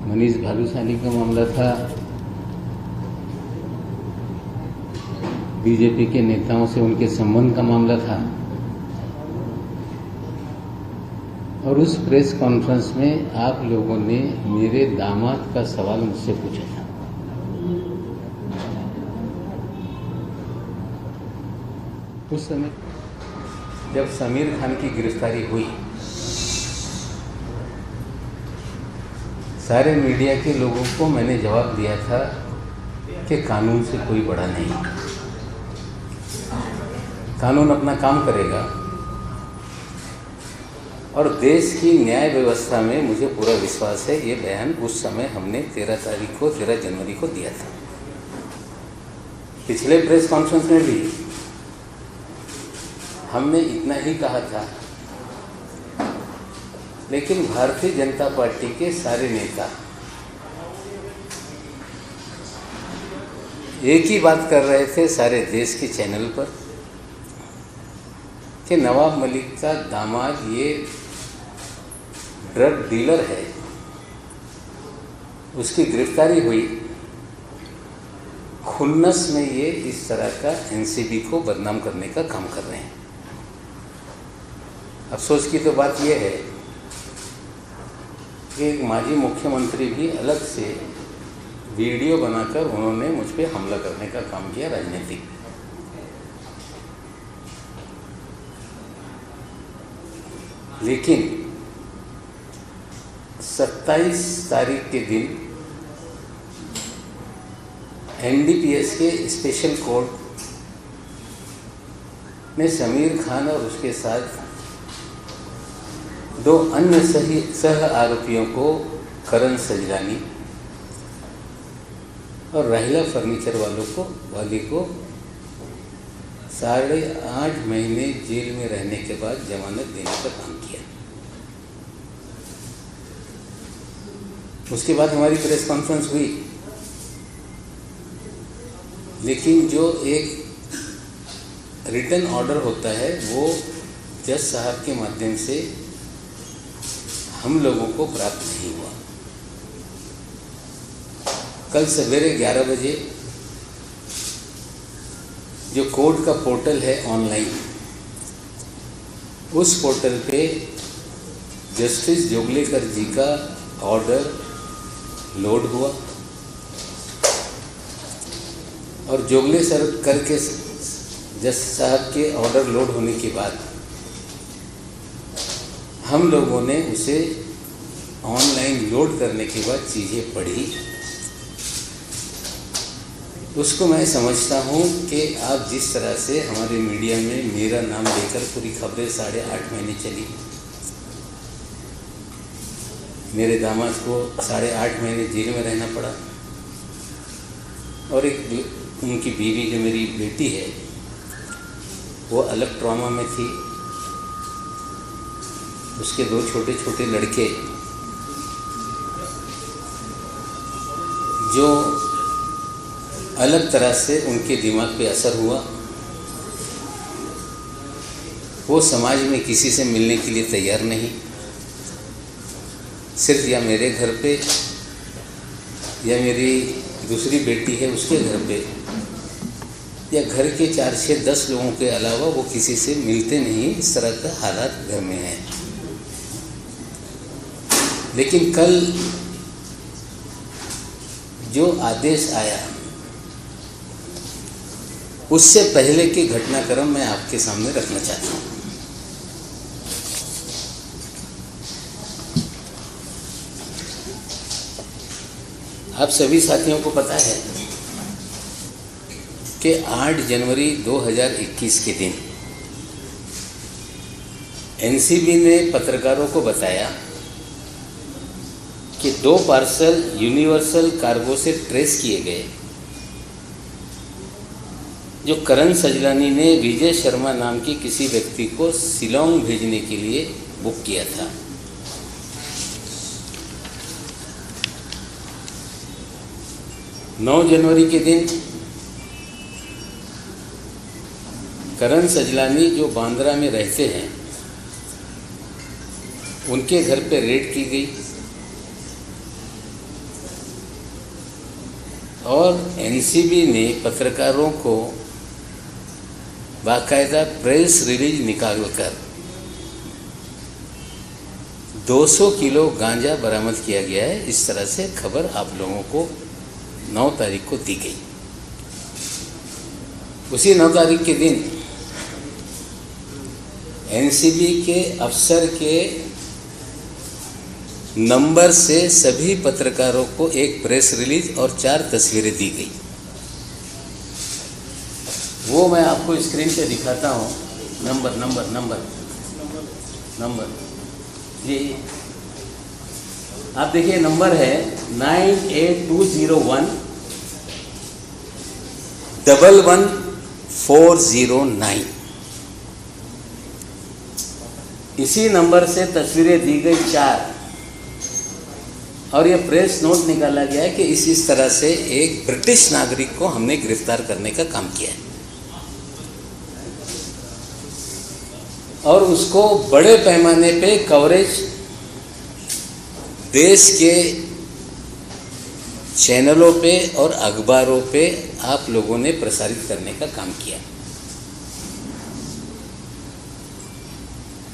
मनीष भालूशाली का मामला था, बीजेपी के नेताओं से उनके संबंध का मामला था। और उस प्रेस कॉन्फ्रेंस में आप लोगों ने मेरे दामाद का सवाल मुझसे पूछा था। उस समय जब समीर खान की गिरफ्तारी हुई, सारे मीडिया के लोगों को मैंने जवाब दिया था कि कानून से कोई बड़ा नहीं, कानून अपना काम करेगा और देश की न्याय व्यवस्था में मुझे पूरा विश्वास है। ये बयान उस समय हमने 13 जनवरी को दिया था। पिछले प्रेस कॉन्फ्रेंस में भी हमने इतना ही कहा था, लेकिन भारतीय जनता पार्टी के सारे नेता एक ही बात कर रहे थे सारे देश के चैनल पर कि नवाब मलिक का दामाद ये ड्रग डीलर है, उसकी गिरफ्तारी हुई, खुन्नस में ये इस तरह का एनसीबी को बदनाम करने का काम कर रहे हैं। अफसोस की तो बात यह है कि एक माजी मुख्यमंत्री भी अलग से वीडियो बनाकर उन्होंने मुझ पे हमला करने का काम किया, राजनीतिक। लेकिन 27 तारीख के दिन एनडीपीएस के स्पेशल कोर्ट ने समीर खान और उसके साथ 2 अन्य सह आरोपियों को, करण सजलानी और राहिला फर्नीचर वाले को 8.5 महीने जेल में रहने के बाद जमानत देने का काम किया। उसके बाद हमारी प्रेस कॉन्फ्रेंस हुई, लेकिन जो एक रिटन ऑर्डर होता है वो जज साहब के माध्यम से हम लोगों को प्राप्त नहीं हुआ। कल सवेरे 11 बजे जो कोर्ट का पोर्टल है ऑनलाइन, उस पोर्टल पे जस्टिस जोगलेकर जी का ऑर्डर लोड हुआ और जोगले सर करके जज साहब के ऑर्डर लोड होने के बाद हम लोगों ने उसे ऑनलाइन लोड करने के बाद चीज़ें पढ़ी। उसको मैं समझता हूँ कि आप जिस तरह से हमारे मीडिया में मेरा नाम लेकर पूरी खबरें 8.5 महीने चली, मेरे दामाद को 8.5 महीने जेल में रहना पड़ा और एक उनकी बीवी जो मेरी बेटी है वो अलग ट्रॉमा में थी, उसके 2 छोटे छोटे लड़के जो अलग तरह से उनके दिमाग पे असर हुआ, वो समाज में किसी से मिलने के लिए तैयार नहीं, सिर्फ या मेरे घर पे या मेरी दूसरी बेटी है उसके घर पे या घर के 4, 6, 10 लोगों के अलावा वो किसी से मिलते नहीं। इस तरह का हालात घर में है। लेकिन कल जो आदेश आया उससे पहले के घटनाक्रम मैं आपके सामने रखना चाहता हूँ। आप सभी साथियों को पता है कि 8 जनवरी 2021 के दिन एनसीबी ने पत्रकारों को बताया कि 2 पार्सल यूनिवर्सल कार्गो से ट्रेस किए गए, जो करण सजलानी ने विजय शर्मा नाम की किसी व्यक्ति को शिलोंग भेजने के लिए बुक किया था। नौ जनवरी के दिन करण सजलानी जो बांद्रा में रहते हैं उनके घर पे रेड की गई और एनसीबी ने पत्रकारों को बाकायदा प्रेस रिलीज निकालकर 200 किलो गांजा बरामद किया गया है। इस तरह से खबर आप लोगों को 9 तारीख को दी गई। उसी 9 तारीख के दिन एनसीबी के अफसर के नंबर से सभी पत्रकारों को एक प्रेस रिलीज और 4 तस्वीरें दी गई। वो मैं आपको स्क्रीन पे दिखाता हूँ। नंबर ये आप देखिए, नंबर है 98201 11409। इसी नंबर से तस्वीरें दी गई 4 और ये प्रेस नोट निकाला गया है कि इस तरह से एक ब्रिटिश नागरिक को हमने गिरफ्तार करने का काम किया है और उसको बड़े पैमाने पे कवरेज देश के चैनलों पे और अखबारों पे आप लोगों ने प्रसारित करने का काम किया।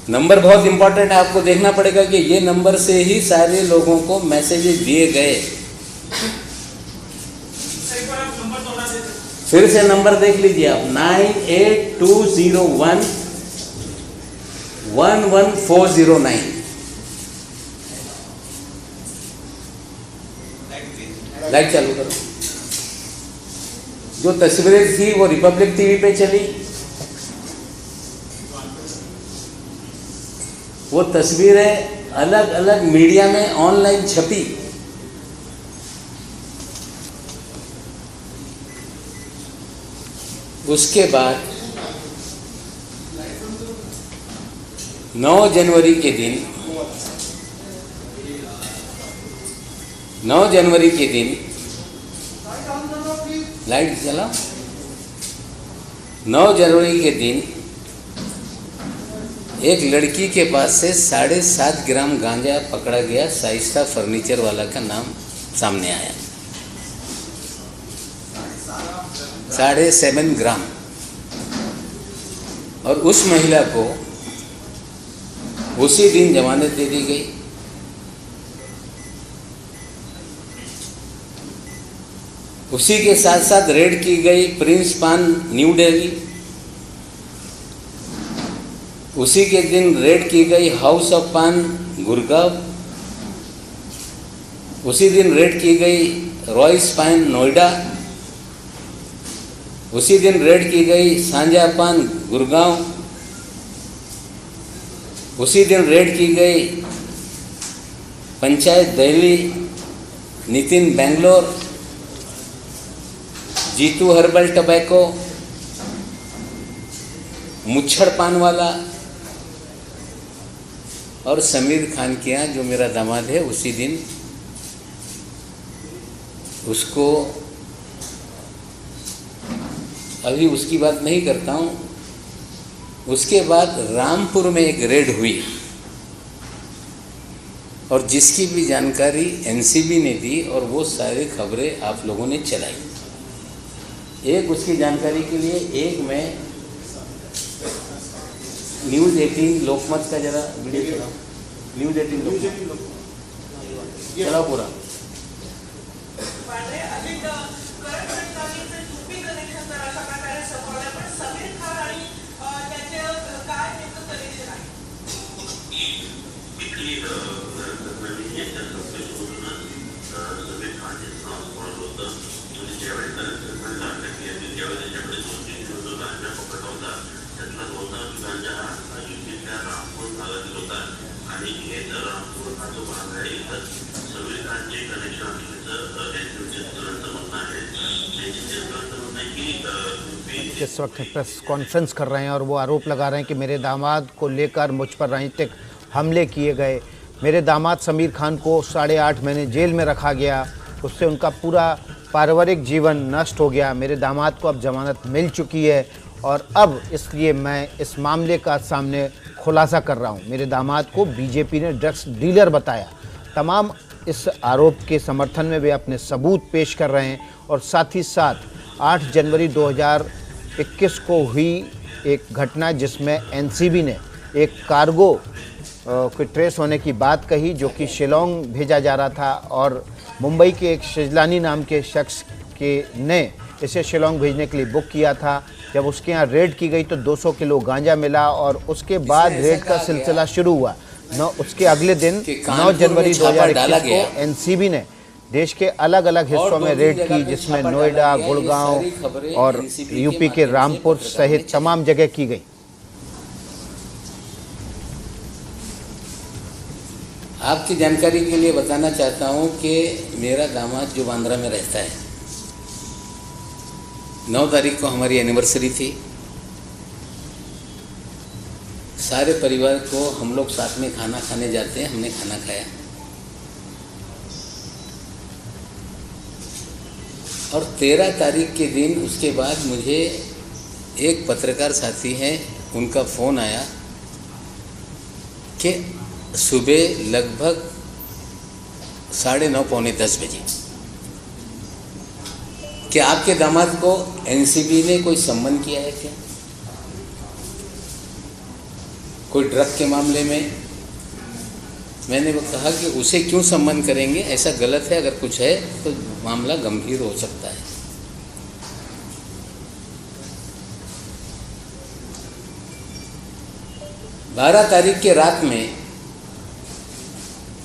नंबर बहुत इंपॉर्टेंट है, आपको देखना पड़ेगा कि ये नंबर से ही सारे लोगों को मैसेजेस दिए गए। फिर से नंबर देख लीजिए आप, 98201 11409। लाइट चालू करो। जो तस्वीरें थी वो रिपब्लिक टीवी पे चली। वो तस्वीरें अलग अलग मीडिया में ऑनलाइन छपी। उसके बाद 9 जनवरी के दिन 9 जनवरी के दिन लाइट चला। 9 जनवरी के दिन एक लड़की के पास से 7.5 ग्राम गांजा पकड़ा गया। शाइस्ता फर्नीचर वाला का नाम सामने आया। 7.5 ग्राम। और उस महिला को उसी दिन जमानत दे दी गई। उसी के साथ साथ रेड की गई प्रिंस पान न्यू दिल्ली। उसी के दिन रेड की गई हाउस ऑफ पान गुड़गांव। उसी दिन रेड की गई रॉयस पान नोएडा। उसी दिन रेड की गई सांझा पान गुड़गांव। उसी दिन रेड की गई पंचायत दिल्ली, नितिन बेंगलोर, जीतू हर्बल टबैको, मुच्छड़ पान वाला और समीर खान के यहाँ जो मेरा दामाद है। उसी दिन उसको, अभी उसकी बात नहीं करता हूँ। उसके बाद रामपुर में एक रेड हुई और जिसकी भी जानकारी एनसीबी ने दी और वो सारी खबरें आप लोगों ने चलाई। एक उसकी जानकारी के लिए एक मैं न्यूज़ 18 लोकमत का जरा वीडियो चलाओ। न्यूज़ 18 लोकमत चलाओ पूरा। इस वक्त प्रेस कॉन्फ्रेंस कर रहे हैं और वो आरोप लगा रहे हैं कि मेरे दामाद को लेकर मुझ पर राजनीतिक हमले किए गए। मेरे दामाद समीर खान को 8.5 महीने जेल में रखा गया। उससे उनका पूरा पारिवारिक जीवन नष्ट हो गया। मेरे दामाद को अब जमानत मिल चुकी है और अब इसलिए मैं इस मामले का सामने खुलासा कर रहा हूँ। मेरे दामाद को बीजेपी ने ड्रग्स डीलर बताया। तमाम इस आरोप के समर्थन में वे अपने सबूत पेश कर रहे हैं और साथ ही साथ 8 जनवरी 2021 को हुई एक घटना जिसमें एनसीबी ने एक कार्गो के ट्रेस होने की बात कही जो कि शिलोंग भेजा जा रहा था और मुंबई के एक शिजलानी नाम के शख्स ने इसे शिलोंग भेजने के लिए बुक किया था। जब उसके यहाँ रेड की गई तो 200 किलो गांजा मिला और उसके बाद रेड का सिलसिला शुरू हुआ। उसके अगले दिन 9 जनवरी 2021 को एनसीबी ने देश के अलग अलग हिस्सों में रेड की जिसमें नोएडा, गुड़गांव और यूपी के रामपुर सहित तमाम जगह की गई। आपकी जानकारी के लिए बताना चाहता हूं कि मेरा दामाद जो बांद्रा में रहता है, 9 तारीख को हमारी एनिवर्सरी थी। सारे परिवार को हम लोग साथ में खाना खाने जाते हैं, हमने खाना खाया और 13 तारीख के दिन उसके बाद मुझे एक पत्रकार साथी हैं, उनका फ़ोन आया कि सुबह लगभग 9:30 पौने 10 बजे कि आपके दामाद को एनसीबी ने कोई सम्मन किया है क्या, कोई ड्रग के मामले में। मैंने वो कहा कि उसे क्यों सम्मन करेंगे, ऐसा गलत है, अगर कुछ है तो मामला गंभीर हो सकता है। बारह तारीख के रात में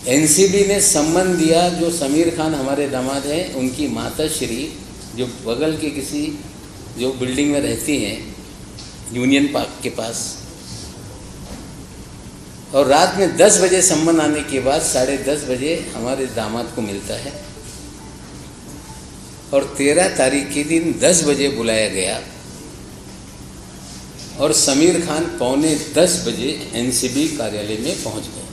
एनसीबी ने सम्मन दिया। जो समीर खान हमारे दामाद हैं, उनकी माता श्री जो बगल के किसी जो बिल्डिंग में रहती हैं यूनियन पार्क के पास, और रात में 10 बजे सम्मन आने के बाद 10:30 बजे हमारे दामाद को मिलता है और 13 तारीख के दिन 10 बजे बुलाया गया और समीर खान 9:45 बजे एनसीबी कार्यालय में पहुंच गए।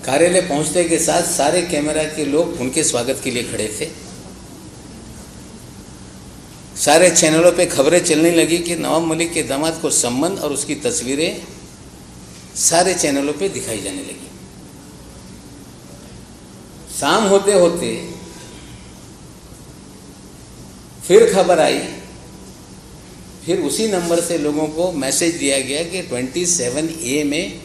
कार्यालय पहुंचने के साथ सारे कैमरा के लोग उनके स्वागत के लिए खड़े थे। सारे चैनलों पे खबरें चलने लगी कि नवाब मलिक के दामाद को सम्मन और उसकी तस्वीरें सारे चैनलों पे दिखाई जाने लगी। शाम होते होते फिर खबर आई, फिर उसी नंबर से लोगों को मैसेज दिया गया कि 27A में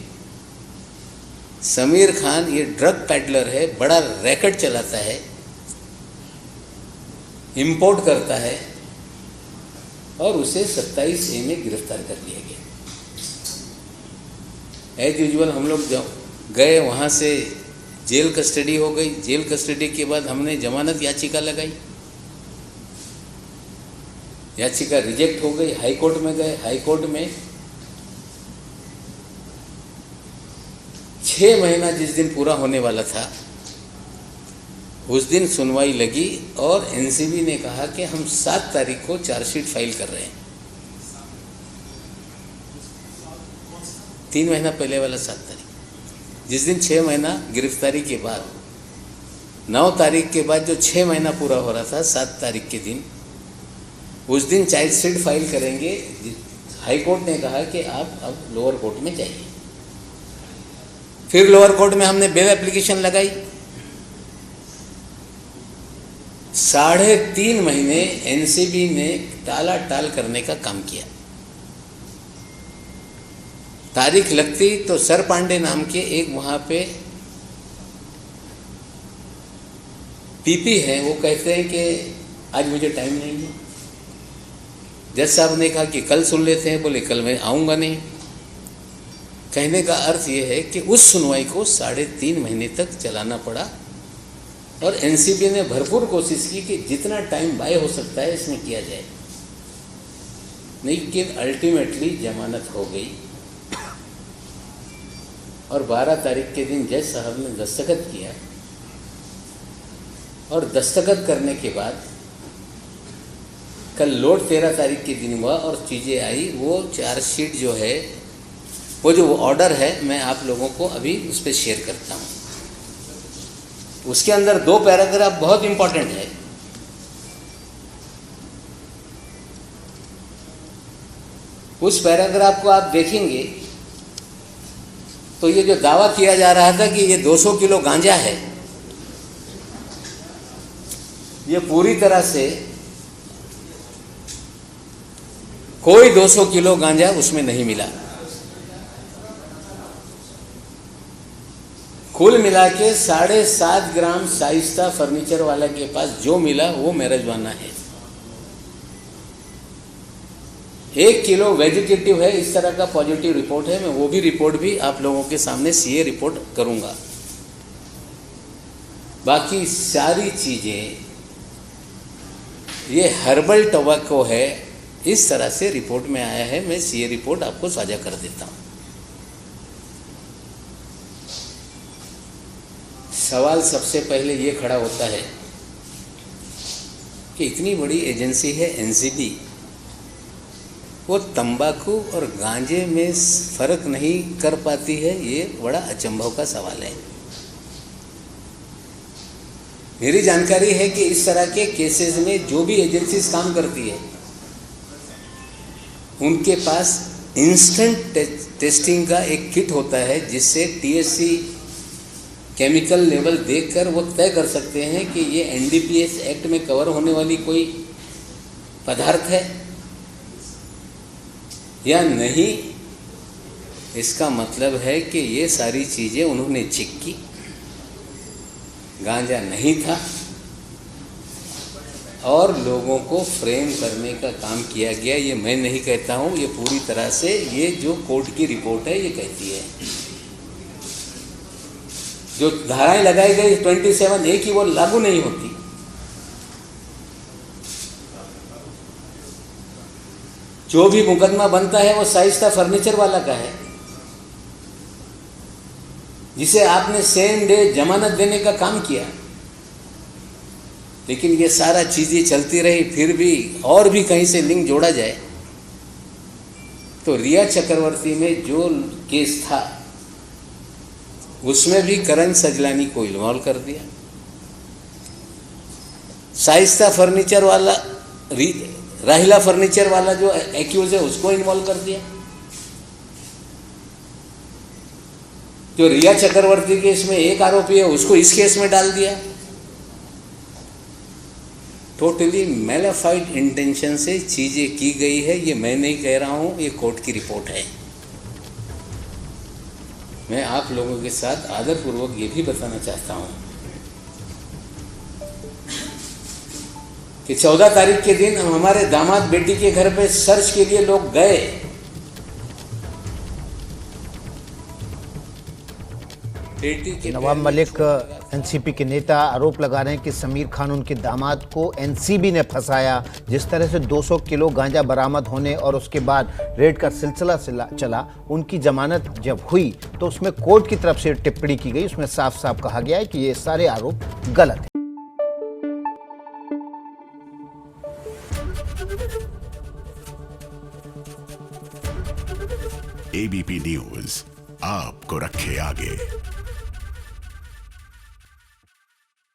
समीर खान ये ड्रग पैडलर है, बड़ा रैकेट चलाता है, इंपोर्ट करता है और उसे 27A में गिरफ्तार कर लिया गया। एज यूजुअल हम लोग गए, वहाँ से जेल कस्टडी हो गई। जेल कस्टडी के बाद हमने जमानत याचिका लगाई, याचिका रिजेक्ट हो गई। हाई कोर्ट में गए, हाई कोर्ट में 6 महीना जिस दिन पूरा होने वाला था उस दिन सुनवाई लगी और एनसीबी ने कहा कि हम 7 तारीख को चार्जशीट फाइल कर रहे हैं। 3 महीना पहले वाला 7 तारीख, जिस दिन 6 महीना गिरफ्तारी के बाद 9 तारीख के बाद जो 6 महीना पूरा हो रहा था, 7 तारीख के दिन उस दिन चार्जशीट फाइल करेंगे। हाई कोर्ट ने कहा कि आप अब लोअर कोर्ट में जाइए। फिर लोअर कोर्ट में हमने बेल एप्लीकेशन लगाई। 3.5 महीने एनसीबी ने टाला टाल करने का काम किया। तारीख लगती तो सर पांडे नाम के एक वहाँ पे पीपी हैं, वो कहते हैं कि आज मुझे टाइम नहीं है। जज साहब ने कहा कि कल सुन लेते हैं, बोले कल मैं आऊँगा नहीं। कहने का अर्थ ये है कि उस सुनवाई को 3.5 महीने तक चलाना पड़ा और एनसीबी ने भरपूर कोशिश की कि जितना टाइम बाय हो सकता है इसमें किया जाए, लेकिन अल्टीमेटली जमानत हो गई और 12 तारीख के दिन जज साहब ने दस्तखत किया और दस्तखत करने के बाद कल लोड 13 तारीख के दिन हुआ और चीज़ें आई। वो चार्जशीट जो है, वो जो ऑर्डर है, मैं आप लोगों को अभी उस पर शेयर करता हूँ। उसके अंदर 2 पैराग्राफ बहुत इंपॉर्टेंट है। उस पैराग्राफ को आप देखेंगे तो ये जो दावा किया जा रहा था कि ये 200 किलो गांजा है, ये पूरी तरह से कोई 200 किलो गांजा उसमें नहीं मिला। कुल मिला के 7.5 ग्राम शाइस्ता फर्नीचर वाला के पास जो मिला वो मैरिजुआना है। 1 किलो वेजिटेटिव है, इस तरह का पॉजिटिव रिपोर्ट है। मैं वो भी रिपोर्ट भी आप लोगों के सामने सीए रिपोर्ट करूंगा। बाकी सारी चीजें ये हर्बल टबैको है, इस तरह से रिपोर्ट में आया है। मैं सीए रिपोर्ट आपको साझा कर देता हूं। सवाल सबसे पहले ये खड़ा होता है कि इतनी बड़ी एजेंसी है एनसीबी, वो तंबाकू और गांजे में फर्क नहीं कर पाती है। ये बड़ा अचंभव का सवाल है। मेरी जानकारी है कि इस तरह के केसेस में जो भी एजेंसीज काम करती है उनके पास इंस्टेंट टेस्टिंग का एक किट होता है, जिससे टीएचसी केमिकल लेवल देखकर वो तय कर सकते हैं कि ये एनडीपीएस एक्ट में कवर होने वाली कोई पदार्थ है या नहीं। इसका मतलब है कि ये सारी चीज़ें उन्होंने चेक की, गांजा नहीं था और लोगों को फ्रेम करने का काम किया गया। ये मैं नहीं कहता हूँ, ये पूरी तरह से ये जो कोर्ट की रिपोर्ट है ये कहती है। जो धाराएं लगाई गई 27A की वो लागू नहीं होती। जो भी मुकदमा बनता है वो शाइस्ता फर्नीचर वाला का है, जिसे आपने सेम डे जमानत देने का काम किया। लेकिन ये सारा चीजें चलती रही, फिर भी और भी कहीं से लिंक जोड़ा जाए तो रिया चक्रवर्ती में जो केस था उसमें भी करण सजलानी को इन्वॉल्व कर दिया। शाइस्ता फर्नीचर वाला, राहिला फर्नीचर वाला जो एक्यूज है उसको इन्वॉल्व कर दिया। जो रिया चक्रवर्ती केस में एक आरोपी है उसको इस केस में डाल दिया। टोटली मैलाफाइड इंटेंशन से चीजें की गई है। ये मैं नहीं कह रहा हूं, ये कोर्ट की रिपोर्ट है। मैं आप लोगों के साथ आदरपूर्वक ये भी बताना चाहता हूं कि 14 तारीख के दिन हमारे दामाद बेटी के घर पे सर्च के लिए लोग गए। नवाब मलिक एनसीपी के नेता आरोप लगा रहे हैं कि समीर खान उनके दामाद को एनसीबी ने फंसाया। जिस तरह से 200 किलो गांजा बरामद होने और उसके बाद रेड का सिलसिला चला, उनकी जमानत जब हुई तो उसमें कोर्ट की तरफ से टिप्पणी की गई। उसमें साफ साफ कहा गया है कि ये सारे आरोप गलत हैं। एबीपी न्यूज आपको रखे आगे।